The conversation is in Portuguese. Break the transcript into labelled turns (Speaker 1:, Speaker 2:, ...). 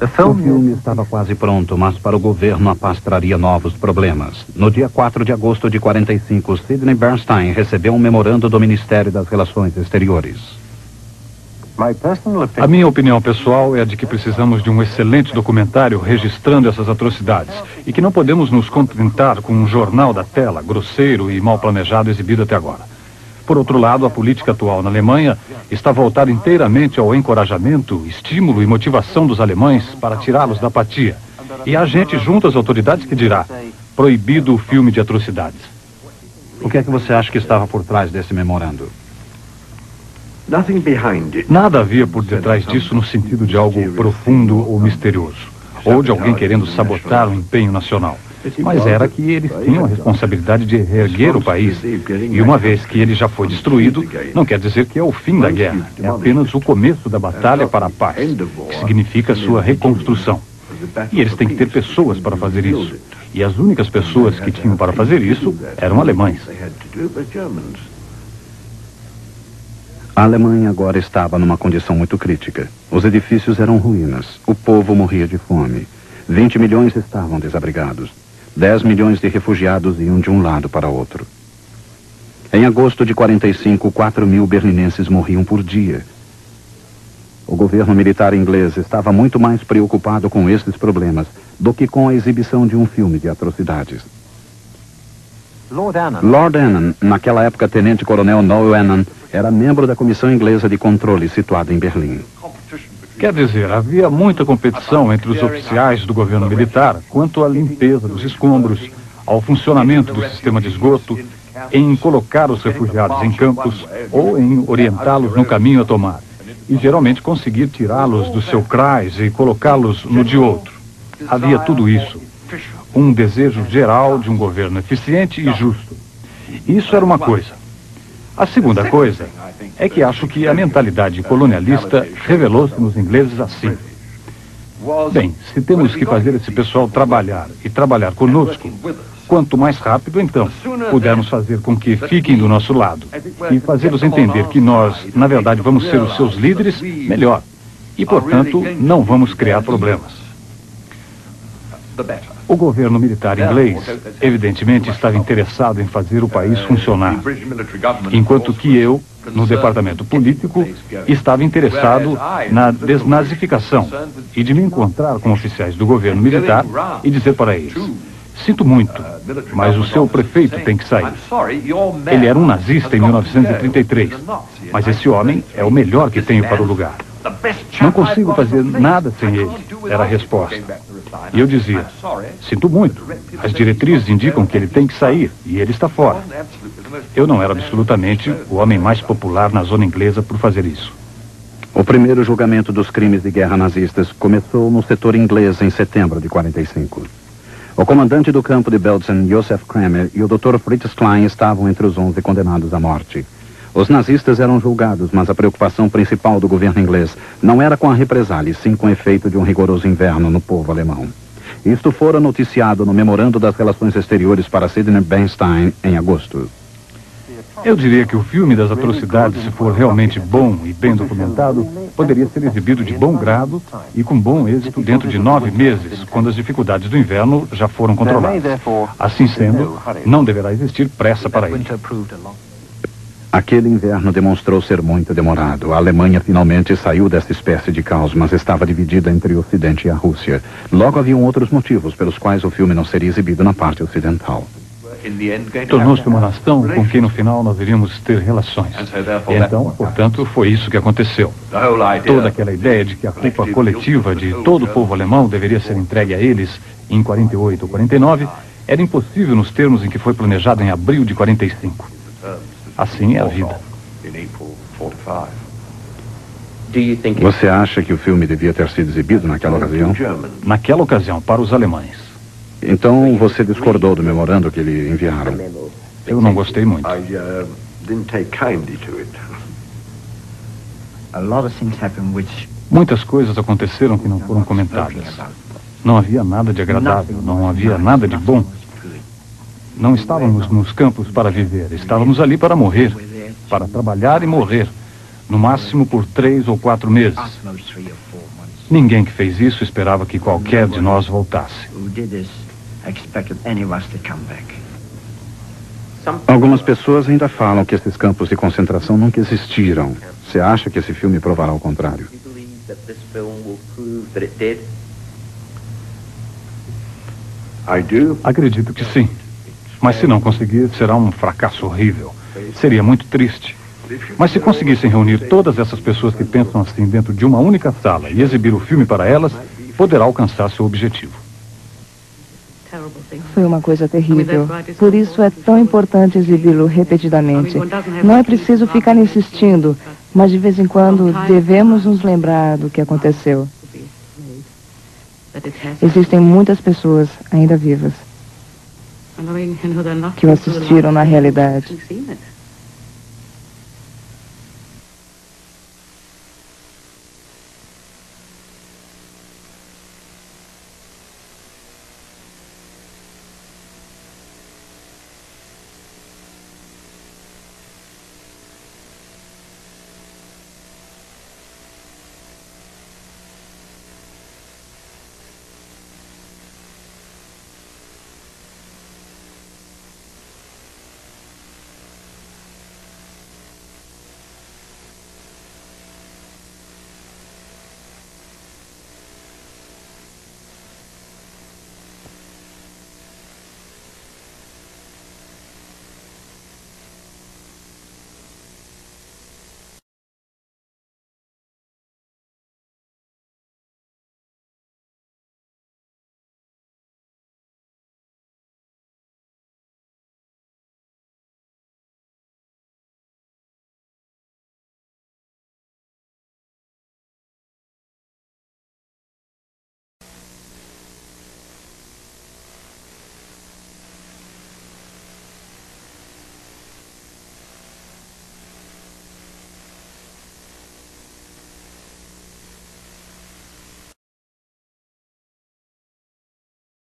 Speaker 1: O filme estava quase pronto, mas para o governo a paz traria novos problemas. No dia 4 de agosto de 45, Sidney Bernstein recebeu um memorando do Ministério das Relações Exteriores.
Speaker 2: A minha opinião pessoal é a de que precisamos de um excelente documentário registrando essas atrocidades e que não podemos nos contentar com um jornal da tela grosseiro e mal planejado exibido até agora. Por outro lado, a política atual na Alemanha está voltada inteiramente ao encorajamento, estímulo e motivação dos alemães para tirá-los da apatia. E há gente junto às autoridades que dirá: proibido o filme de atrocidades.
Speaker 1: O que é que você acha que estava por trás desse memorando?
Speaker 2: Nada havia por detrás disso no sentido de algo profundo ou misterioso, ou de alguém querendo sabotar o empenho nacional. Mas era que eles tinham a responsabilidade de reerguer o país. E uma vez que ele já foi destruído, não quer dizer que é o fim da guerra. É apenas o começo da batalha para a paz, que significa sua reconstrução. E eles têm que ter pessoas para fazer isso. E as únicas pessoas que tinham para fazer isso eram alemães.
Speaker 1: A Alemanha agora estava numa condição muito crítica. Os edifícios eram ruínas. O povo morria de fome. 20 milhões estavam desabrigados. 10 milhões de refugiados iam de um lado para outro. Em agosto de 45, 4 mil berlinenses morriam por dia. O governo militar inglês estava muito mais preocupado com esses problemas do que com a exibição de um filme de atrocidades. Lord Annan, naquela época tenente-coronel Noel Annan, era membro da comissão inglesa de controle situada em Berlim.
Speaker 2: Quer dizer, havia muita competição entre os oficiais do governo militar quanto à limpeza dos escombros, ao funcionamento do sistema de esgoto, em colocar os refugiados em campos ou em orientá-los no caminho a tomar. E geralmente conseguir tirá-los do seu crais e colocá-los no de outro. Havia tudo isso. Um desejo geral de um governo eficiente e justo. Isso era uma coisa. A segunda coisa é que acho que a mentalidade colonialista revelou-se nos ingleses assim. Bem, se temos que fazer esse pessoal trabalhar e trabalhar conosco, quanto mais rápido, então, pudermos fazer com que fiquem do nosso lado e fazê-los entender que nós, na verdade, vamos ser os seus líderes, melhor. E, portanto, não vamos criar problemas. O governo militar inglês, evidentemente, estava interessado em fazer o país funcionar, enquanto que eu, no departamento político, estava interessado na desnazificação e de me encontrar com oficiais do governo militar e dizer para eles: sinto muito, mas o seu prefeito tem que sair. Ele era um nazista em 1933, mas esse homem é o melhor que tenho para o lugar. Não consigo fazer nada sem ele, era a resposta. E eu dizia: sinto muito, as diretrizes indicam que ele tem que sair e ele está fora. Eu não era absolutamente o homem mais popular na zona inglesa por fazer isso.
Speaker 1: O primeiro julgamento dos crimes de guerra nazistas começou no setor inglês em setembro de 45. O comandante do campo de Belsen, Josef Kramer, e o Dr. Fritz Klein estavam entre os 11 condenados à morte. Os nazistas eram julgados, mas a preocupação principal do governo inglês não era com a represália, e sim com o efeito de um rigoroso inverno no povo alemão. Isto fora noticiado no Memorando das Relações Exteriores para Sidney Bernstein em agosto.
Speaker 2: Eu diria que o filme das atrocidades, se for realmente bom e bem documentado, poderia ser exibido de bom grado e com bom êxito dentro de 9 meses, quando as dificuldades do inverno já foram controladas. Assim sendo, não deverá existir pressa para ele.
Speaker 1: Aquele inverno demonstrou ser muito demorado. A Alemanha finalmente saiu dessa espécie de caos, mas estava dividida entre o Ocidente e a Rússia. Logo haviam outros motivos pelos quais o filme não seria exibido na parte ocidental.
Speaker 2: Tornou-se uma nação com quem no final nós iríamos ter relações. Então, portanto, foi isso que aconteceu. Toda aquela ideia de que a culpa coletiva de todo o povo alemão deveria ser entregue a eles em 48 ou 49 era impossível nos termos em que foi planejado em abril de 45. Assim é a vida.
Speaker 1: Você acha que o filme devia ter sido exibido naquela ocasião?
Speaker 2: Naquela ocasião, para os alemães.
Speaker 1: Então você discordou do memorando que lhe enviaram?
Speaker 2: Eu não gostei muito. Muitas coisas aconteceram que não foram comentadas. Não havia nada de agradável, não havia nada de bom. Não estávamos nos campos para viver, estávamos ali para morrer, para trabalhar e morrer. no máximo por 3 ou 4 meses. Ninguém que fez isso esperava que qualquer de nós voltasse.
Speaker 1: Algumas pessoas ainda falam que esses campos de concentração nunca existiram. Você acha que esse filme provará o contrário?
Speaker 2: Acredito que sim. Mas se não conseguir, será um fracasso horrível. Seria muito triste. Mas se conseguissem reunir todas essas pessoas que pensam assim dentro de uma única sala e exibir o filme para elas, poderá alcançar seu objetivo.
Speaker 3: Foi uma coisa terrível. Por isso é tão importante exibi-lo repetidamente. Não é preciso ficar insistindo, mas de vez em quando devemos nos lembrar do que aconteceu. Existem muitas pessoas ainda vivas que o assistiram na realidade.